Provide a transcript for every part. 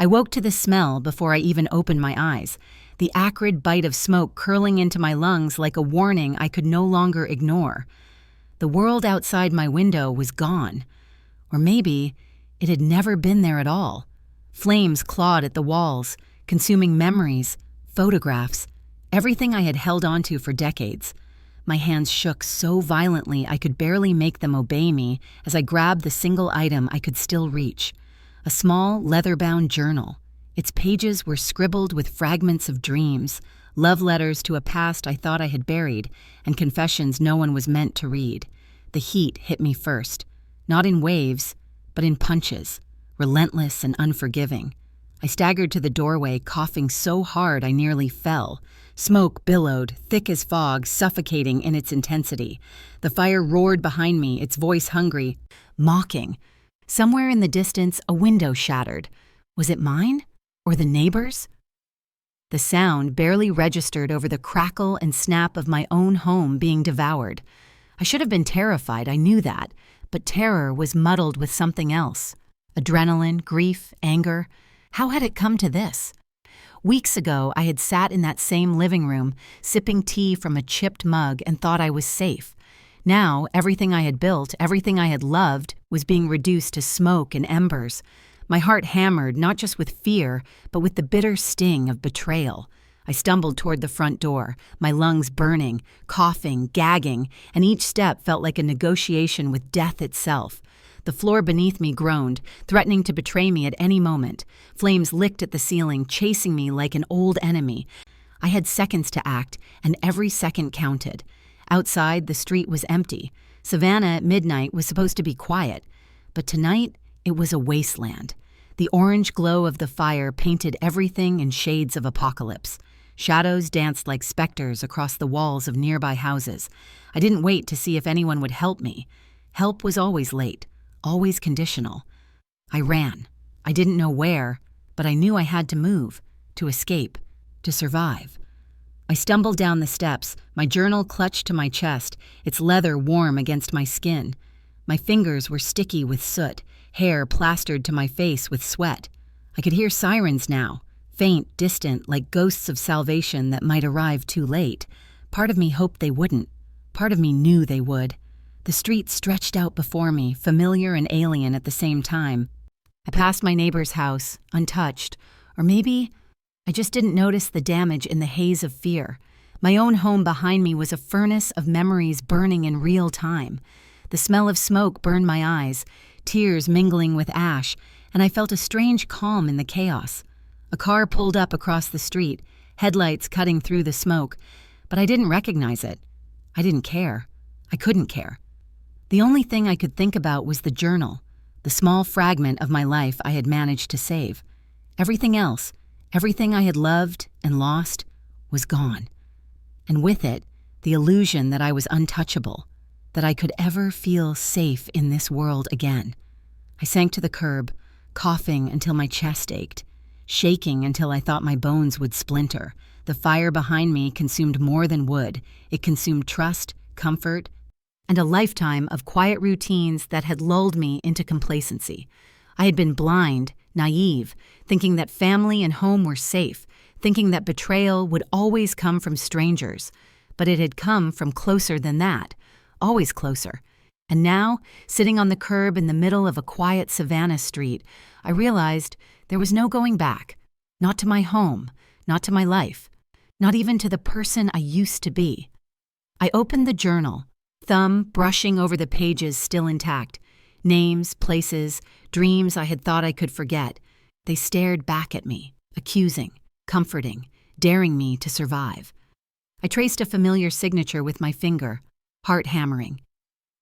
I woke to the smell before I even opened my eyes, the acrid bite of smoke curling into my lungs like a warning I could no longer ignore. The world outside my window was gone. Or maybe it had never been there at all. Flames clawed at the walls, consuming memories, photographs, everything I had held onto for decades. My hands shook so violently I could barely make them obey me as I grabbed the single item I could still reach. A small, leather-bound journal. Its pages were scribbled with fragments of dreams, love letters to a past I thought I had buried, and confessions no one was meant to read. The heat hit me first, not in waves, but in punches, relentless and unforgiving. I staggered to the doorway, coughing so hard I nearly fell. Smoke billowed, thick as fog, suffocating in its intensity. The fire roared behind me, its voice hungry, mocking. Somewhere in the distance, a window shattered. Was it mine? Or the neighbor's? The sound barely registered over the crackle and snap of my own home being devoured. I should have been terrified, I knew that, but terror was muddled with something else. Adrenaline, grief, anger. How had it come to this? Weeks ago, I had sat in that same living room, sipping tea from a chipped mug and thought I was safe. Now, everything I had built, everything I had loved, was being reduced to smoke and embers. My heart hammered not just with fear, but with the bitter sting of betrayal. I stumbled toward the front door, my lungs burning, coughing, gagging, and each step felt like a negotiation with death itself. The floor beneath me groaned, threatening to betray me at any moment. Flames licked at the ceiling, chasing me like an old enemy. I had seconds to act, and every second counted. Outside, the street was empty. Savannah at midnight was supposed to be quiet, but tonight it was a wasteland. The orange glow of the fire painted everything in shades of apocalypse. Shadows danced like specters across the walls of nearby houses. I didn't wait to see if anyone would help me. Help was always late, always conditional. I ran. I didn't know where, but I knew I had to move, to escape, to survive. I stumbled down the steps, my journal clutched to my chest, its leather warm against my skin. My fingers were sticky with soot, hair plastered to my face with sweat. I could hear sirens now, faint, distant, like ghosts of salvation that might arrive too late. Part of me hoped they wouldn't. Part of me knew they would. The street stretched out before me, familiar and alien at the same time. I passed my neighbor's house, untouched, or maybe I just didn't notice the damage in the haze of fear. My own home behind me was a furnace of memories burning in real time. The smell of smoke burned my eyes, tears mingling with ash, and I felt a strange calm in the chaos. A car pulled up across the street, headlights cutting through the smoke, but I didn't recognize it. I didn't care. I couldn't care. The only thing I could think about was the journal, the small fragment of my life I had managed to save. Everything else, everything I had loved and lost, was gone. And with it, the illusion that I was untouchable, that I could ever feel safe in this world again. I sank to the curb, coughing until my chest ached, shaking until I thought my bones would splinter. The fire behind me consumed more than wood. It consumed trust, comfort, and a lifetime of quiet routines that had lulled me into complacency. I had been blind, naive, thinking that family and home were safe, thinking that betrayal would always come from strangers. But it had come from closer than that, always closer. And now, sitting on the curb in the middle of a quiet Savannah street, I realized there was no going back. Not to my home, not to my life, not even to the person I used to be. I opened the journal, thumb brushing over the pages still intact. Names, places, dreams I had thought I could forget. They stared back at me, accusing, comforting, daring me to survive. I traced a familiar signature with my finger, heart hammering.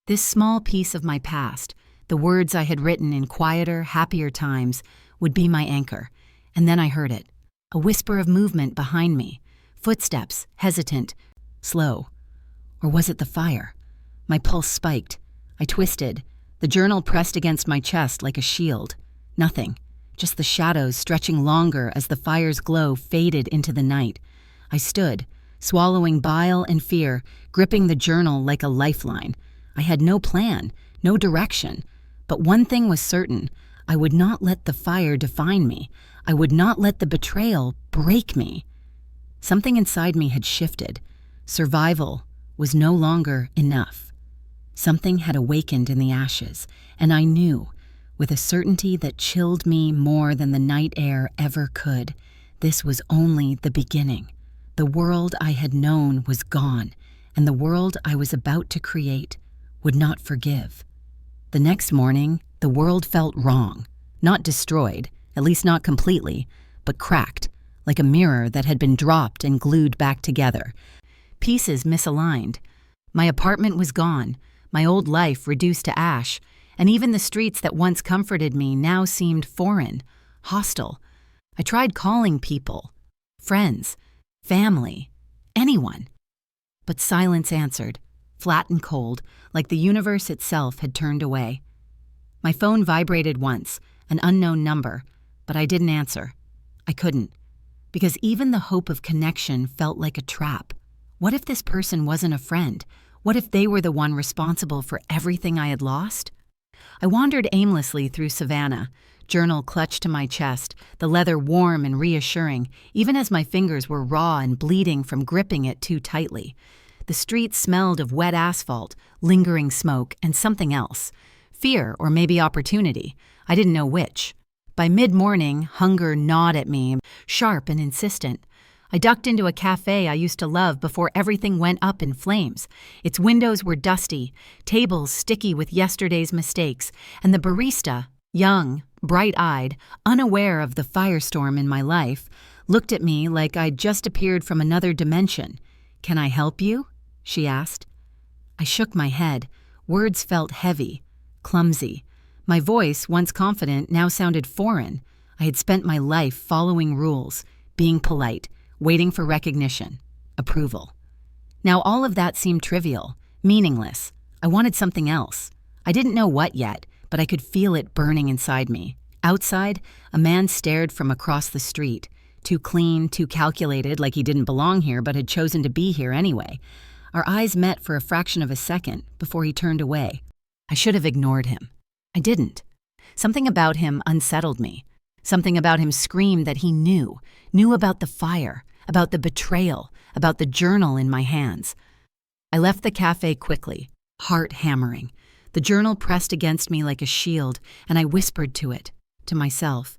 This small piece of my past, the words I had written in quieter, happier times, would be my anchor. And then I heard it, a whisper of movement behind me, footsteps, hesitant, slow. Or was it the fire? My pulse spiked. I twisted. The journal pressed against my chest like a shield. Nothing, just the shadows stretching longer as the fire's glow faded into the night. I stood, swallowing bile and fear, gripping the journal like a lifeline. I had no plan, no direction, but one thing was certain. I would not let the fire define me. I would not let the betrayal break me. Something inside me had shifted. Survival was no longer enough. Something had awakened in the ashes, and I knew, with a certainty that chilled me more than the night air ever could, this was only the beginning. The world I had known was gone, and the world I was about to create would not forgive. The next morning, the world felt wrong. Not destroyed, at least not completely, but cracked, like a mirror that had been dropped and glued back together. Pieces misaligned. My apartment was gone, my old life reduced to ash, and even the streets that once comforted me now seemed foreign, hostile. I tried calling people, friends, family, anyone. But silence answered, flat and cold, like the universe itself had turned away. My phone vibrated once, an unknown number, but I didn't answer. I couldn't, because even the hope of connection felt like a trap. What if this person wasn't a friend? What if they were the one responsible for everything I had lost? I wandered aimlessly through Savannah, journal clutched to my chest, the leather warm and reassuring, even as my fingers were raw and bleeding from gripping it too tightly. The street smelled of wet asphalt, lingering smoke, and something else. Fear, or maybe opportunity. I didn't know which. By mid-morning, hunger gnawed at me, sharp and insistent. I ducked into a cafe I used to love before everything went up in flames. Its windows were dusty, tables sticky with yesterday's mistakes, and the barista, young, bright-eyed, unaware of the firestorm in my life, looked at me like I'd just appeared from another dimension. "Can I help you?" she asked. I shook my head. Words felt heavy, clumsy. My voice, once confident, now sounded foreign. I had spent my life following rules, being polite, waiting for recognition, approval. Now all of that seemed trivial, meaningless. I wanted something else. I didn't know what yet, but I could feel it burning inside me. Outside, a man stared from across the street, too clean, too calculated, like he didn't belong here but had chosen to be here anyway. Our eyes met for a fraction of a second before he turned away. I should have ignored him. I didn't. Something about him unsettled me. Something about him screamed that he knew about the fire, about the betrayal, about the journal in my hands. I left the cafe quickly, heart hammering. The journal pressed against me like a shield, and I whispered to it, to myself,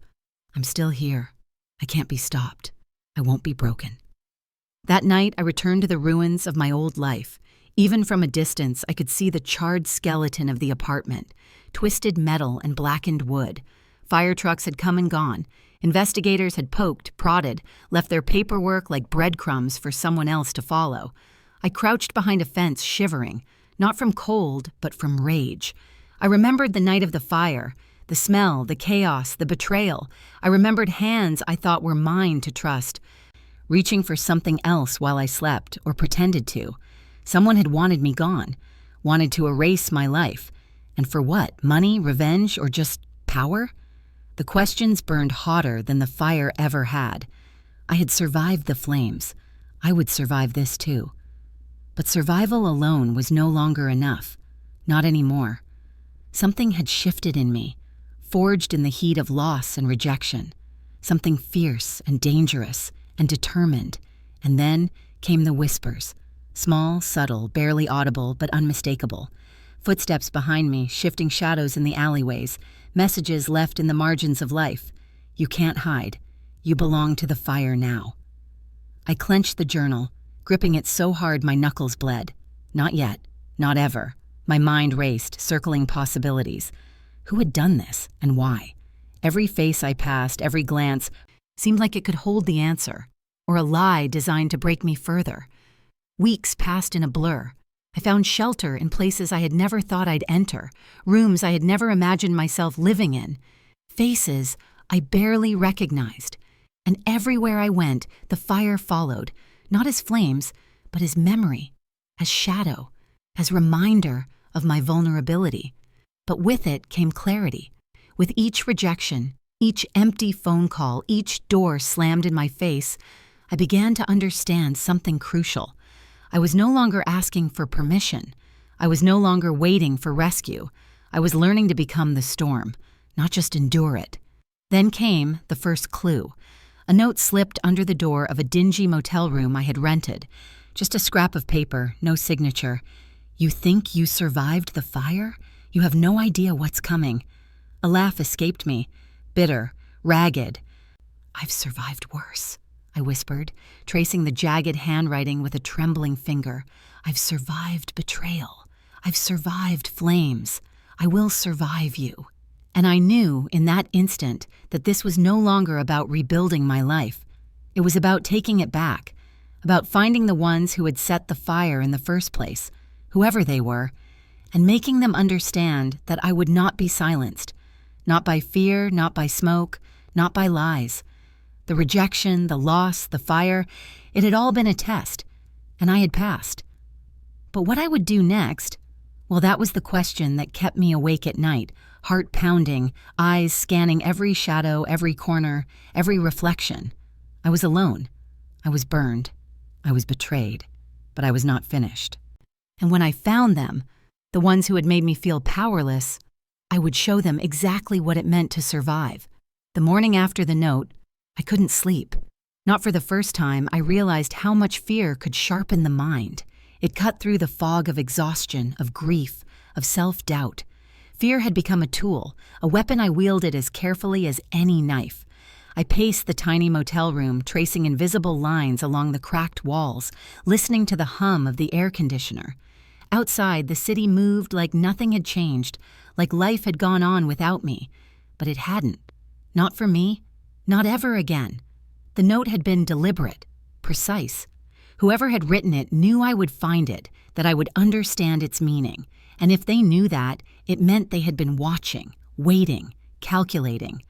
"I'm still here. I can't be stopped. I won't be broken." That night, I returned to the ruins of my old life. Even from a distance, I could see the charred skeleton of the apartment, twisted metal and blackened wood. Fire trucks had come and gone. Investigators had poked, prodded, left their paperwork like breadcrumbs for someone else to follow. I crouched behind a fence, shivering, not from cold, but from rage. I remembered the night of the fire, the smell, the chaos, the betrayal. I remembered hands I thought were mine to trust, reaching for something else while I slept, or pretended to. Someone had wanted me gone, wanted to erase my life. And for what? Money, revenge, or just power? The questions burned hotter than the fire ever had. I had survived the flames. I would survive this too. But survival alone was no longer enough. Not anymore. Something had shifted in me, forged in the heat of loss and rejection. Something fierce and dangerous and determined. And then came the whispers. Small, subtle, barely audible, but unmistakable. Footsteps behind me, shifting shadows in the alleyways, messages left in the margins of life. You can't hide. You belong to the fire now. I clenched the journal, gripping it so hard my knuckles bled. Not yet. Not ever. My mind raced, circling possibilities. Who had done this, and why? Every face I passed, every glance, seemed like it could hold the answer, or a lie designed to break me further. Weeks passed in a blur. I found shelter in places I had never thought I'd enter, rooms I had never imagined myself living in, faces I barely recognized. And everywhere I went, the fire followed, not as flames, but as memory, as shadow, as reminder of my vulnerability. But with it came clarity. With each rejection, each empty phone call, each door slammed in my face, I began to understand something crucial. I was no longer asking for permission. I was no longer waiting for rescue. I was learning to become the storm, not just endure it. Then came the first clue. A note slipped under the door of a dingy motel room I had rented. Just a scrap of paper, no signature. "You think you survived the fire? You have no idea what's coming." A laugh escaped me, bitter, ragged. "I've survived worse," I whispered, tracing the jagged handwriting with a trembling finger. "I've survived betrayal. I've survived flames. I will survive you." And I knew in that instant that this was no longer about rebuilding my life. It was about taking it back, about finding the ones who had set the fire in the first place, whoever they were, and making them understand that I would not be silenced, not by fear, not by smoke, not by lies. The rejection, the loss, the fire, it had all been a test, and I had passed. But what I would do next, well, that was the question that kept me awake at night, heart pounding, eyes scanning every shadow, every corner, every reflection. I was alone. I was burned. I was betrayed. But I was not finished. And when I found them, the ones who had made me feel powerless, I would show them exactly what it meant to survive. The morning after the note, I couldn't sleep. Not for the first time, I realized how much fear could sharpen the mind. It cut through the fog of exhaustion, of grief, of self-doubt. Fear had become a tool, a weapon I wielded as carefully as any knife. I paced the tiny motel room, tracing invisible lines along the cracked walls, listening to the hum of the air conditioner. Outside, the city moved like nothing had changed, like life had gone on without me. But it hadn't. Not for me. Not ever again. The note had been deliberate, precise. Whoever had written it knew I would find it, that I would understand its meaning. And if they knew that, it meant they had been watching, waiting, calculating.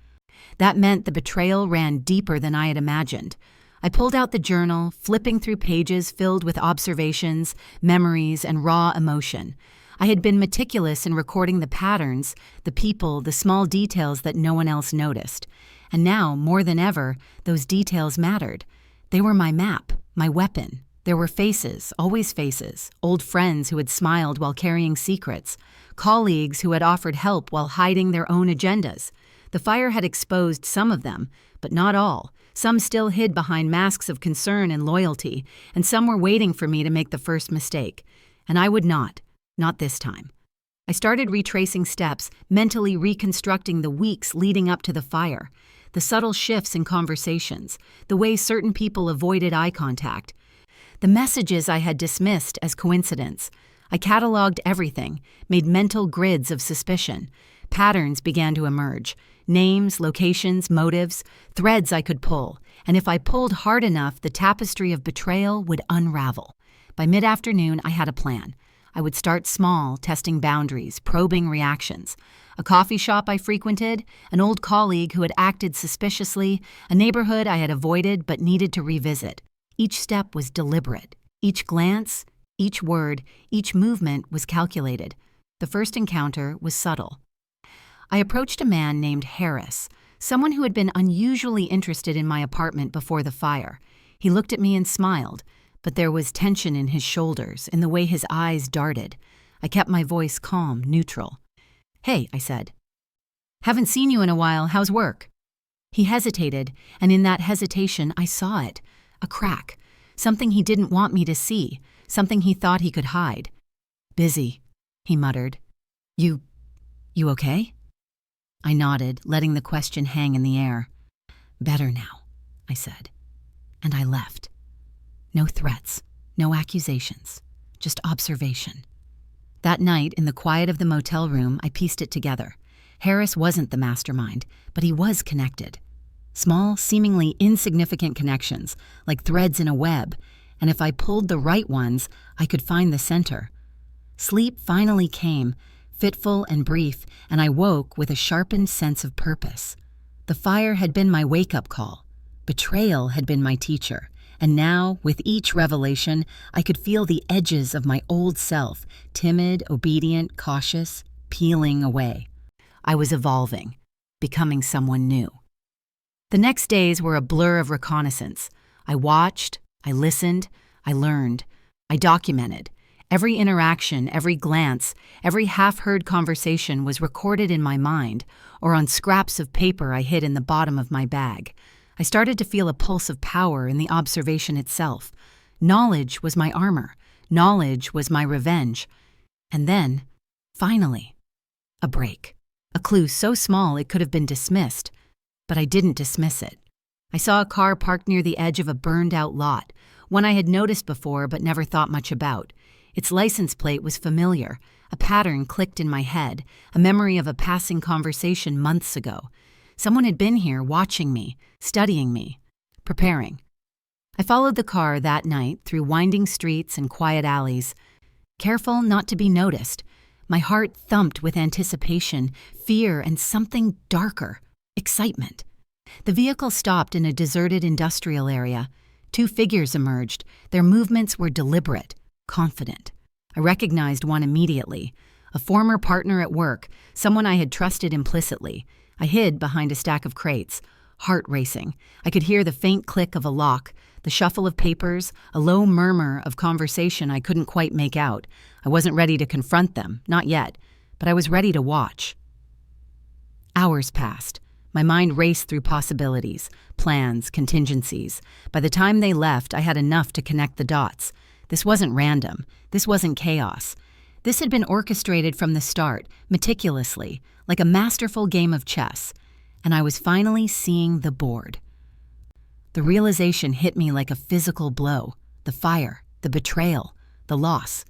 That meant the betrayal ran deeper than I had imagined. I pulled out the journal, flipping through pages filled with observations, memories, and raw emotion. I had been meticulous in recording the patterns, the people, the small details that no one else noticed. And now, more than ever, those details mattered. They were my map, my weapon. There were faces, always faces, old friends who had smiled while carrying secrets, colleagues who had offered help while hiding their own agendas. The fire had exposed some of them, but not all. Some still hid behind masks of concern and loyalty, and some were waiting for me to make the first mistake. And I would not this time. I started retracing steps, mentally reconstructing the weeks leading up to the fire, the subtle shifts in conversations, the way certain people avoided eye contact, the messages I had dismissed as coincidence. I cataloged everything, made mental grids of suspicion. Patterns began to emerge. Names, locations, motives, threads I could pull. And if I pulled hard enough, the tapestry of betrayal would unravel. By mid-afternoon, I had a plan. I would start small, testing boundaries, probing reactions. A coffee shop I frequented, an old colleague who had acted suspiciously, a neighborhood I had avoided but needed to revisit. Each step was deliberate. Each glance, each word, each movement was calculated. The first encounter was subtle. I approached a man named Harris, someone who had been unusually interested in my apartment before the fire. He looked at me and smiled, but there was tension in his shoulders, in the way his eyes darted. I kept my voice calm, neutral. "Hey," I said. "Haven't seen you in a while. How's work?" He hesitated, and in that hesitation I saw it. A crack. Something he didn't want me to see. Something he thought he could hide. "Busy," he muttered. You okay?" I nodded, letting the question hang in the air. "Better now," I said. And I left. No threats, no accusations, just observation. That night, in the quiet of the motel room, I pieced it together. Harris wasn't the mastermind, but he was connected. Small, seemingly insignificant connections, like threads in a web, and if I pulled the right ones, I could find the center. Sleep finally came, fitful and brief, and I woke with a sharpened sense of purpose. The fire had been my wake-up call. Betrayal had been my teacher. And now, with each revelation, I could feel the edges of my old self, timid, obedient, cautious, peeling away. I was evolving, becoming someone new. The next days were a blur of reconnaissance. I watched, I listened, I learned, I documented. Every interaction, every glance, every half-heard conversation was recorded in my mind or on scraps of paper I hid in the bottom of my bag. I started to feel a pulse of power in the observation itself. Knowledge was my armor. Knowledge was my revenge. And then, finally, a break. A clue so small it could have been dismissed, but I didn't dismiss it. I saw a car parked near the edge of a burned-out lot, one I had noticed before but never thought much about. Its license plate was familiar. A pattern clicked in my head, a memory of a passing conversation months ago. Someone had been here watching me, studying me, preparing. I followed the car that night through winding streets and quiet alleys, careful not to be noticed. My heart thumped with anticipation, fear, and something darker, excitement. The vehicle stopped in a deserted industrial area. Two figures emerged. Their movements were deliberate, confident. I recognized one immediately, a former partner at work, someone I had trusted implicitly. I hid behind a stack of crates, heart racing. I could hear the faint click of a lock, the shuffle of papers, a low murmur of conversation I couldn't quite make out. I wasn't ready to confront them, not yet, but I was ready to watch. Hours passed. My mind raced through possibilities, plans, contingencies. By the time they left, I had enough to connect the dots. This wasn't random. This wasn't chaos. This had been orchestrated from the start, meticulously, like a masterful game of chess, and I was finally seeing the board. The realization hit me like a physical blow. The fire, the betrayal, the loss.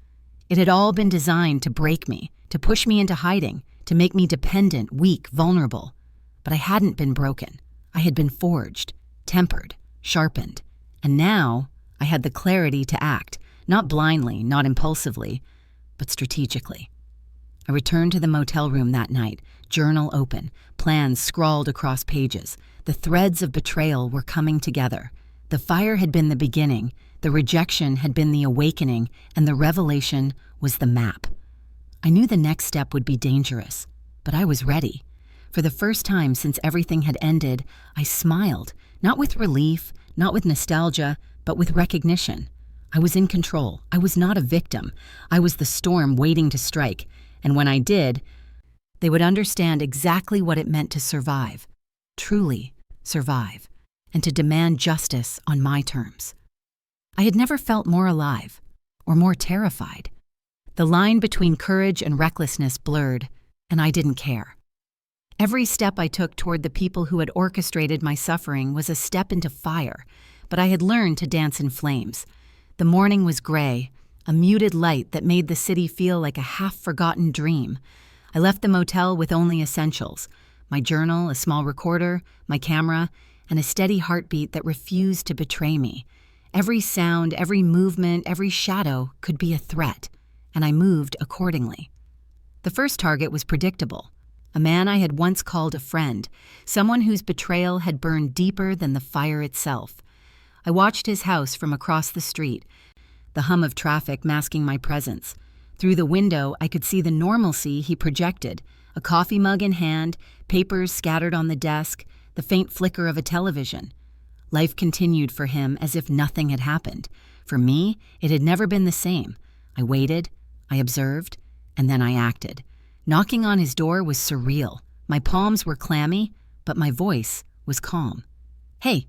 It had all been designed to break me, to push me into hiding, to make me dependent, weak, vulnerable. But I hadn't been broken. I had been forged, tempered, sharpened. And now I had the clarity to act, not blindly, not impulsively, but strategically. I returned to the motel room that night, journal open, plans scrawled across pages. The threads of betrayal were coming together. The fire had been the beginning, the rejection had been the awakening, and the revelation was the map. I knew the next step would be dangerous, but I was ready. For the first time since everything had ended, I smiled, not with relief, not with nostalgia, but with recognition. I was in control. I was not a victim. I was the storm waiting to strike, and when I did, they would understand exactly what it meant to survive, truly survive, and to demand justice on my terms. I had never felt more alive, or more terrified. The line between courage and recklessness blurred, and I didn't care. Every step I took toward the people who had orchestrated my suffering was a step into fire, but I had learned to dance in flames. The morning was gray, a muted light that made the city feel like a half-forgotten dream. I left the motel with only essentials: my journal, a small recorder, my camera, and a steady heartbeat that refused to betray me. Every sound, every movement, every shadow could be a threat, and I moved accordingly. The first target was predictable. A man I had once called a friend, someone whose betrayal had burned deeper than the fire itself. I watched his house from across the street, the hum of traffic masking my presence. Through the window, I could see the normalcy he projected, a coffee mug in hand, papers scattered on the desk, the faint flicker of a television. Life continued for him as if nothing had happened. For me, it had never been the same. I waited, I observed, and then I acted. Knocking on his door was surreal. My palms were clammy, but my voice was calm. "Hey,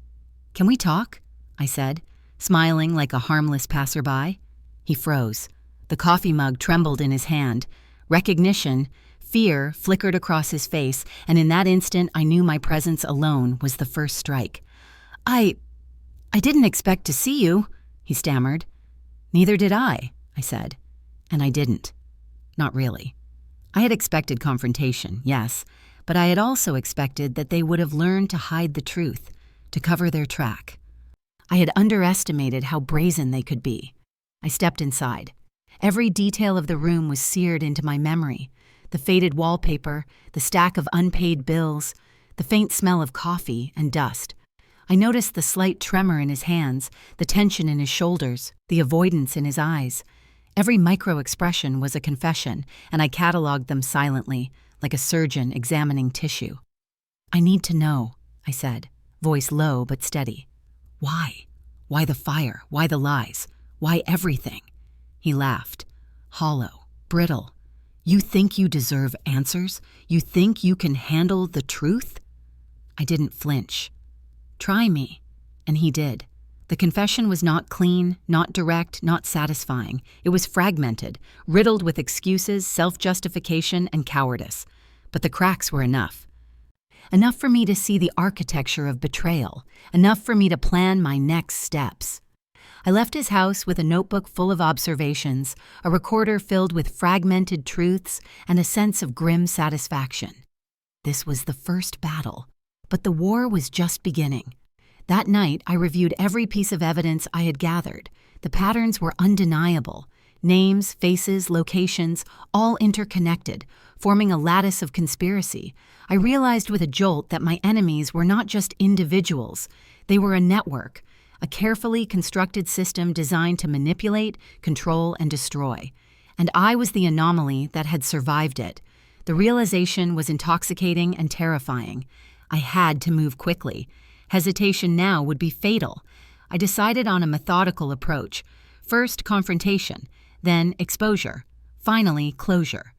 can we talk?" I said, smiling like a harmless passerby. He froze. The coffee mug trembled in his hand. Recognition, fear flickered across his face, and in that instant I knew my presence alone was the first strike. I didn't expect to see you," he stammered. "Neither did I said. And I didn't. Not really. I had expected confrontation, yes, but I had also expected that they would have learned to hide the truth, to cover their track. I had underestimated how brazen they could be. I stepped inside. Every detail of the room was seared into my memory. The faded wallpaper, the stack of unpaid bills, the faint smell of coffee and dust. I noticed the slight tremor in his hands, the tension in his shoulders, the avoidance in his eyes. Every micro-expression was a confession, and I cataloged them silently, like a surgeon examining tissue. "I need to know," I said, voice low but steady. "Why? Why the fire? Why the lies? Why everything?" He laughed. hollow, brittle. You think you deserve answers? You think you can handle the truth? I didn't flinch. Try me. And he did. The confession was not clean, not direct, not satisfying. It was fragmented, riddled with excuses, self-justification, and cowardice. But the cracks were enough. Enough for me to see the architecture of betrayal. Enough for me to plan my next steps. I left his house with a notebook full of observations, a recorder filled with fragmented truths, and a sense of grim satisfaction. This was the first battle, but the war was just beginning. That night, I reviewed every piece of evidence I had gathered. The patterns were undeniable. Names, faces, locations, all interconnected, forming a lattice of conspiracy. I realized with a jolt that my enemies were not just individuals. They were a network, a carefully constructed system designed to manipulate, control, and destroy. And I was the anomaly that had survived it. The realization was intoxicating and terrifying. I had to move quickly. Hesitation now would be fatal. I decided on a methodical approach. First, confrontation, then exposure, finally, closure.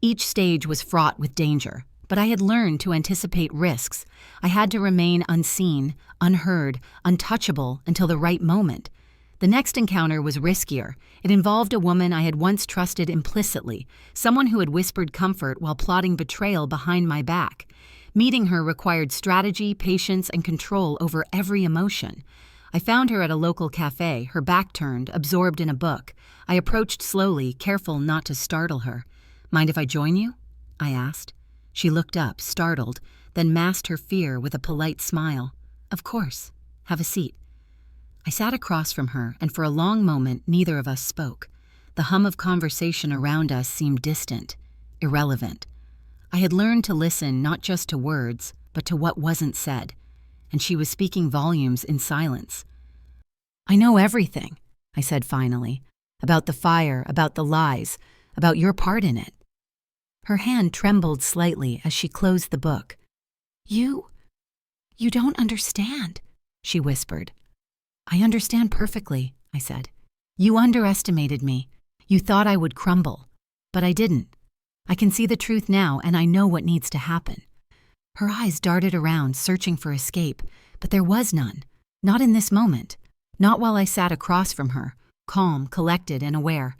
Each stage was fraught with danger, but I had learned to anticipate risks. I had to remain unseen, unheard, untouchable until the right moment. The next encounter was riskier. It involved a woman I had once trusted implicitly, someone who had whispered comfort while plotting betrayal behind my back. Meeting her required strategy, patience, and control over every emotion. I found her at a local cafe, her back turned, absorbed in a book. I approached slowly, careful not to startle her. "Mind if I join you?" I asked. She looked up, startled, then masked her fear with a polite smile. "Of course. Have a seat." I sat across from her, and for a long moment neither of us spoke. The hum of conversation around us seemed distant, irrelevant. I had learned to listen not just to words, but to what wasn't said, and she was speaking volumes in silence. "I know everything," I said finally, "about the fire, about the lies, about your part in it." Her hand trembled slightly as she closed the book. You don't understand," she whispered. "I understand perfectly," I said. "You underestimated me. You thought I would crumble. But I didn't. I can see the truth now, and I know what needs to happen." Her eyes darted around, searching for escape, but there was none. Not in this moment. Not while I sat across from her, calm, collected, and aware.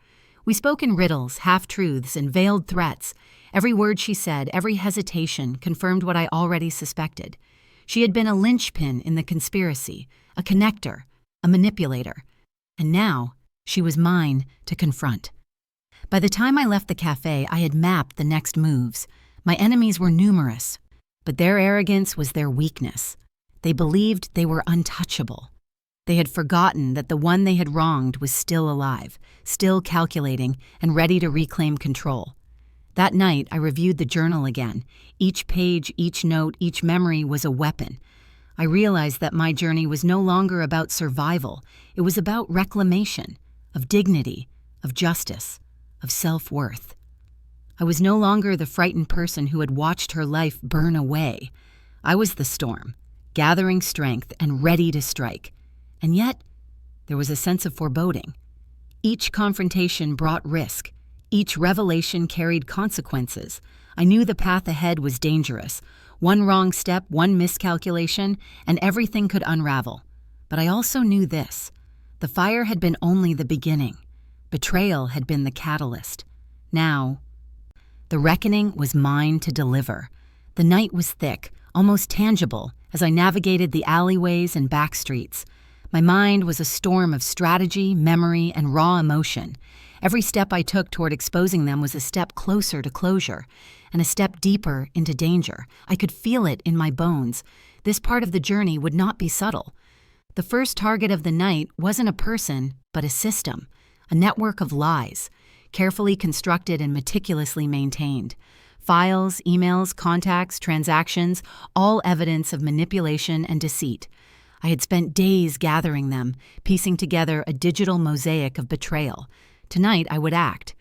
We spoke in riddles, half-truths, and veiled threats. Every word she said, every hesitation, confirmed what I already suspected. She had been a linchpin in the conspiracy, a connector, a manipulator. And now, she was mine to confront. By the time I left the cafe, I had mapped the next moves. My enemies were numerous, but their arrogance was their weakness. They believed they were untouchable. They had forgotten that the one they had wronged was still alive, still calculating, and ready to reclaim control. That night, I reviewed the journal again. Each page, each note, each memory was a weapon. I realized that my journey was no longer about survival. It was about reclamation, of dignity, of justice, of self-worth. I was no longer the frightened person who had watched her life burn away. I was the storm, gathering strength and ready to strike. And yet, there was a sense of foreboding. Each confrontation brought risk. Each revelation carried consequences. I knew the path ahead was dangerous. One wrong step, one miscalculation, and everything could unravel. But I also knew this. The fire had been only the beginning. Betrayal had been the catalyst. Now, the reckoning was mine to deliver. The night was thick, almost tangible, as I navigated the alleyways and back streets. My mind was a storm of strategy, memory, and raw emotion. Every step I took toward exposing them was a step closer to closure, and a step deeper into danger. I could feel it in my bones. This part of the journey would not be subtle. The first target of the night wasn't a person, but a system, a network of lies, carefully constructed and meticulously maintained. Files, emails, contacts, transactions, all evidence of manipulation and deceit. I had spent days gathering them, piecing together a digital mosaic of betrayal. Tonight, I would act.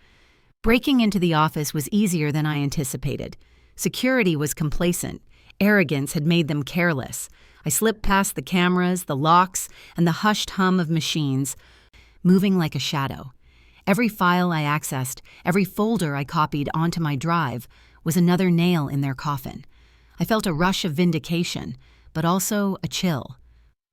Breaking into the office was easier than I anticipated. Security was complacent. Arrogance had made them careless. I slipped past the cameras, the locks, and the hushed hum of machines, moving like a shadow. Every file I accessed, every folder I copied onto my drive, was another nail in their coffin. I felt a rush of vindication, but also a chill.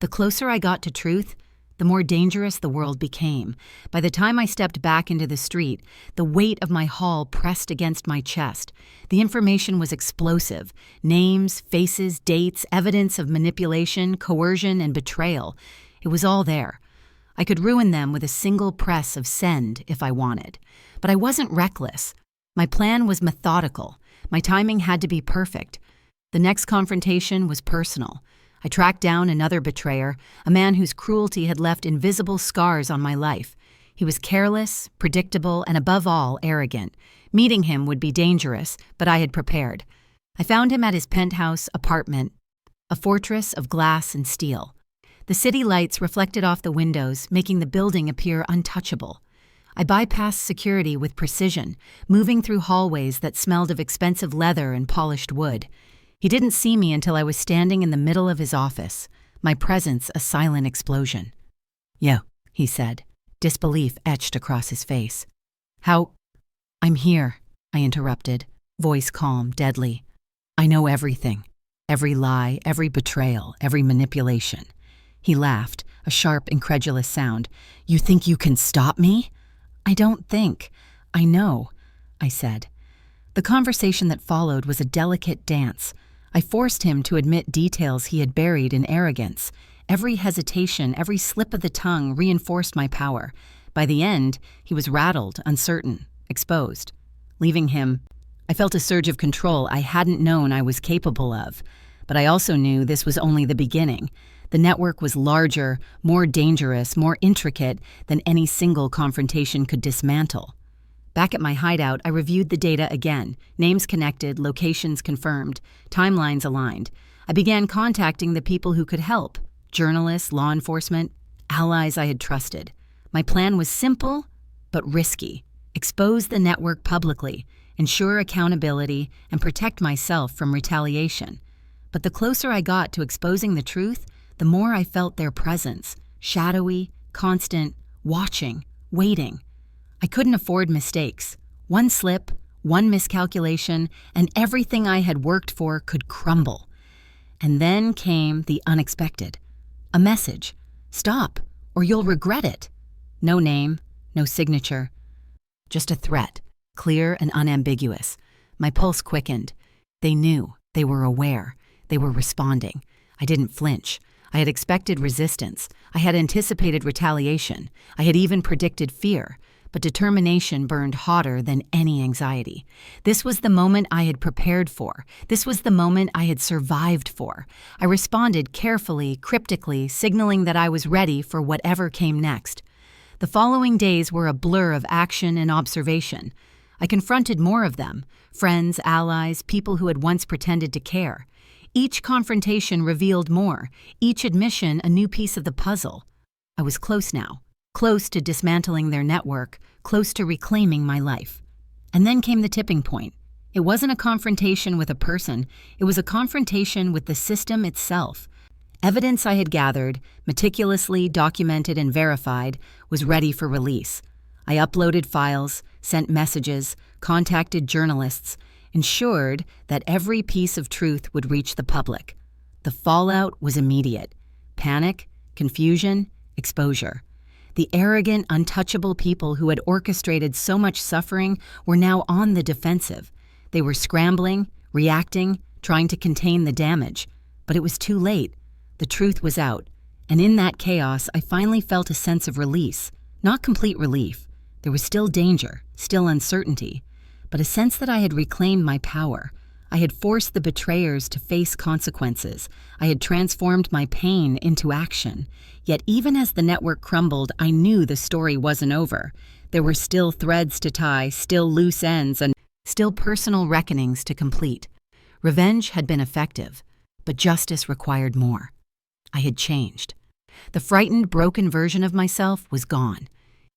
The closer I got to truth, the more dangerous the world became. By the time I stepped back into the street, the weight of my haul pressed against my chest. The information was explosive. Names, faces, dates, evidence of manipulation, coercion, and betrayal. It was all there. I could ruin them with a single press of send if I wanted. But I wasn't reckless. My plan was methodical. My timing had to be perfect. The next confrontation was personal. I tracked down another betrayer, a man whose cruelty had left invisible scars on my life. He was careless, predictable, and above all, arrogant. Meeting him would be dangerous, but I had prepared. I found him at his penthouse apartment, a fortress of glass and steel. The city lights reflected off the windows, making the building appear untouchable. I bypassed security with precision, moving through hallways that smelled of expensive leather and polished wood. He didn't see me until I was standing in the middle of his office, my presence a silent explosion. "Yo," he said, disbelief etched across his face. "How—" "I'm here," I interrupted, voice calm, deadly. "I know everything. Every lie, every betrayal, every manipulation." He laughed, a sharp, incredulous sound. "You think you can stop me?" "I don't think. I know," I said. The conversation that followed was a delicate dance. I forced him to admit details he had buried in arrogance. Every hesitation, every slip of the tongue reinforced my power. By the end, he was rattled, uncertain, exposed. Leaving him, I felt a surge of control I hadn't known I was capable of. But I also knew this was only the beginning. The network was larger, more dangerous, more intricate than any single confrontation could dismantle. Back at my hideout, I reviewed the data again. Names connected, locations confirmed, timelines aligned. I began contacting the people who could help: journalists, law enforcement, allies I had trusted. My plan was simple, but risky. Expose the network publicly, ensure accountability, and protect myself from retaliation. But the closer I got to exposing the truth, the more I felt their presence, shadowy, constant, watching, waiting. I couldn't afford mistakes. One slip, one miscalculation, and everything I had worked for could crumble. And then came the unexpected. A message. "Stop, or you'll regret it." No name, no signature. Just a threat, clear and unambiguous. My pulse quickened. They knew. They were aware. They were responding. I didn't flinch. I had expected resistance. I had anticipated retaliation. I had even predicted fear. But determination burned hotter than any anxiety. This was the moment I had prepared for. This was the moment I had survived for. I responded carefully, cryptically, signaling that I was ready for whatever came next. The following days were a blur of action and observation. I confronted more of them: friends, allies, people who had once pretended to care. Each confrontation revealed more, each admission a new piece of the puzzle. I was close now. Close to dismantling their network, close to reclaiming my life. And then came the tipping point. It wasn't a confrontation with a person, it was a confrontation with the system itself. Evidence I had gathered, meticulously documented and verified, was ready for release. I uploaded files, sent messages, contacted journalists, ensured that every piece of truth would reach the public. The fallout was immediate. Panic, confusion, exposure. The arrogant, untouchable people who had orchestrated so much suffering were now on the defensive. They were scrambling, reacting, trying to contain the damage. But it was too late. The truth was out. And in that chaos, I finally felt a sense of release. Not complete relief. There was still danger, still uncertainty. But a sense that I had reclaimed my power. I had forced the betrayers to face consequences. I had transformed my pain into action. Yet even as the network crumbled, I knew the story wasn't over. There were still threads to tie, still loose ends, and still personal reckonings to complete. Revenge had been effective, but justice required more. I had changed. The frightened, broken version of myself was gone.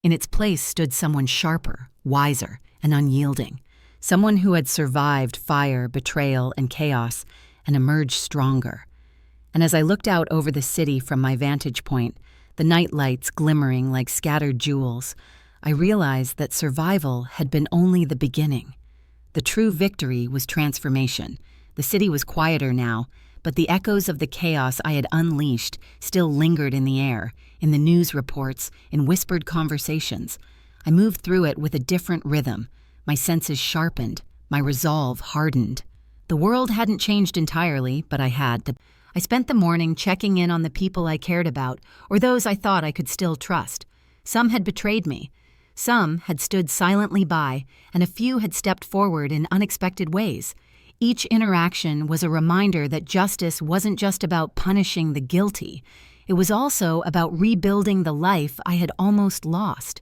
In its place stood someone sharper, wiser, and unyielding. Someone who had survived fire, betrayal, and chaos and emerged stronger. And as I looked out over the city from my vantage point, the night lights glimmering like scattered jewels, I realized that survival had been only the beginning. The true victory was transformation. The city was quieter now, but the echoes of the chaos I had unleashed still lingered in the air, in the news reports, in whispered conversations. I moved through it with a different rhythm, my senses sharpened, my resolve hardened. The world hadn't changed entirely, but I had. I spent the morning checking in on the people I cared about, or those I thought I could still trust. Some had betrayed me. Some had stood silently by, and a few had stepped forward in unexpected ways. Each interaction was a reminder that justice wasn't just about punishing the guilty. It was also about rebuilding the life I had almost lost.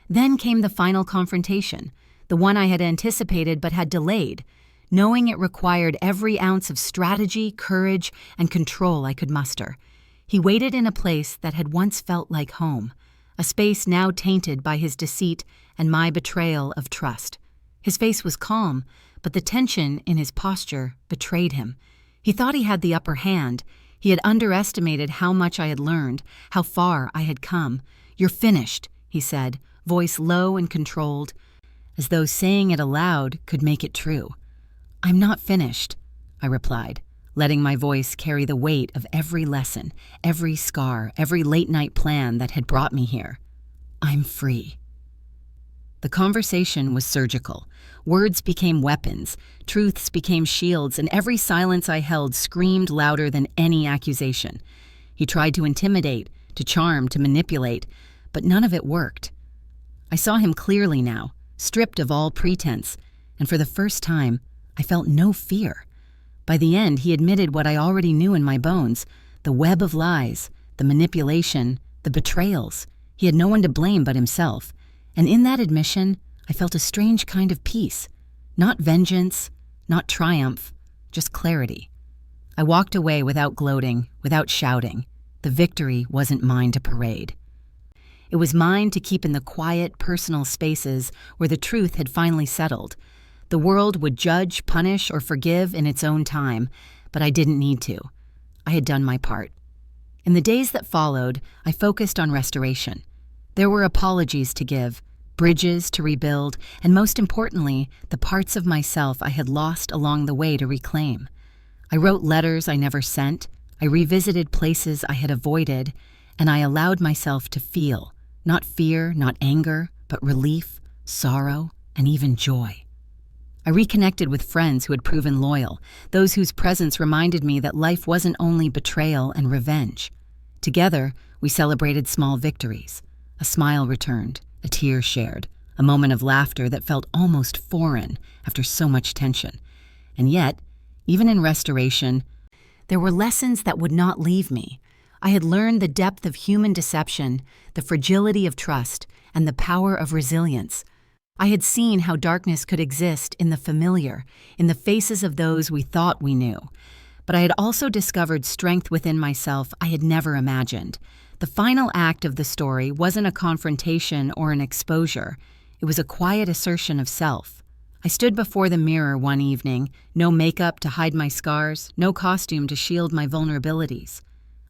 Then came the final confrontation, the one I had anticipated but had delayed, knowing it required every ounce of strategy, courage, and control I could muster. He waited in a place that had once felt like home, a space now tainted by his deceit and my betrayal of trust. His face was calm, but the tension in his posture betrayed him. He thought he had the upper hand. He had underestimated how much I had learned, how far I had come. "You're finished," he said, voice low and controlled, as though saying it aloud could make it true. "I'm not finished," I replied, letting my voice carry the weight of every lesson, every scar, every late-night plan that had brought me here. "I'm free." The conversation was surgical. Words became weapons, truths became shields, and every silence I held screamed louder than any accusation. He tried to intimidate, to charm, to manipulate, but none of it worked. I saw him clearly now, stripped of all pretense, and for the first time, I felt no fear. By the end, he admitted what I already knew in my bones, the web of lies, the manipulation, the betrayals. He had no one to blame but himself, and in that admission, I felt a strange kind of peace. Not vengeance, not triumph, just clarity. I walked away without gloating, without shouting. The victory wasn't mine to parade. It was mine to keep in the quiet, personal spaces where the truth had finally settled. The world would judge, punish, or forgive in its own time, but I didn't need to. I had done my part. In the days that followed, I focused on restoration. There were apologies to give, bridges to rebuild, and most importantly, the parts of myself I had lost along the way to reclaim. I wrote letters I never sent, I revisited places I had avoided, and I allowed myself to feel, not fear, not anger, but relief, sorrow, and even joy. I reconnected with friends who had proven loyal, those whose presence reminded me that life wasn't only betrayal and revenge. Together, we celebrated small victories. A smile returned, a tear shared, a moment of laughter that felt almost foreign after so much tension. And yet, even in restoration, there were lessons that would not leave me. I had learned the depth of human deception, the fragility of trust, and the power of resilience. I had seen how darkness could exist in the familiar, in the faces of those we thought we knew. But I had also discovered strength within myself I had never imagined. The final act of the story wasn't a confrontation or an exposure. It was a quiet assertion of self. I stood before the mirror one evening, no makeup to hide my scars, no costume to shield my vulnerabilities.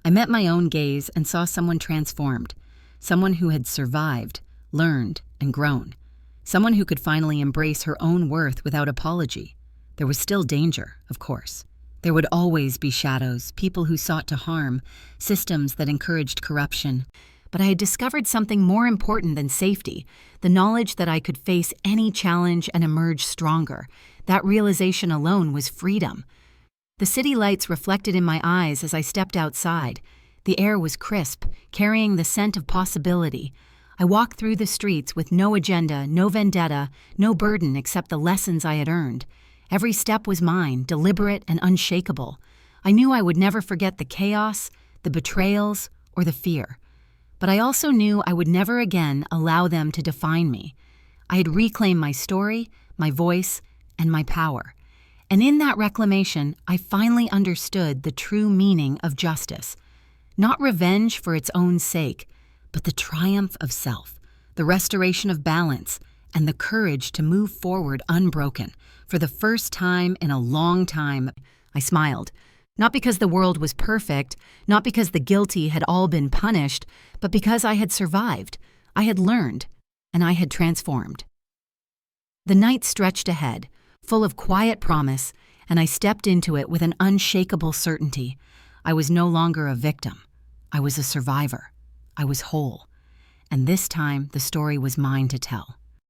I met my own gaze and saw someone transformed, someone who had survived, learned, and grown. Someone who could finally embrace her own worth without apology. There was still danger, of course. There would always be shadows, people who sought to harm, systems that encouraged corruption. But I had discovered something more important than safety, the knowledge that I could face any challenge and emerge stronger. That realization alone was freedom. The city lights reflected in my eyes as I stepped outside. The air was crisp, carrying the scent of possibility. I walked through the streets with no agenda, no vendetta, no burden except the lessons I had earned. Every step was mine, deliberate and unshakable. I knew I would never forget the chaos, the betrayals, or the fear. But I also knew I would never again allow them to define me. I had reclaimed my story, my voice, and my power. And in that reclamation, I finally understood the true meaning of justice. Not revenge for its own sake, but the triumph of self, the restoration of balance, and the courage to move forward unbroken. For the first time in a long time, I smiled. Not because the world was perfect, not because the guilty had all been punished, but because I had survived. I had learned. and I had transformed. The night stretched ahead, full of quiet promise, and I stepped into it with an unshakable certainty. I was no longer a victim. I was a survivor. I was whole. And this time, the story was mine to tell.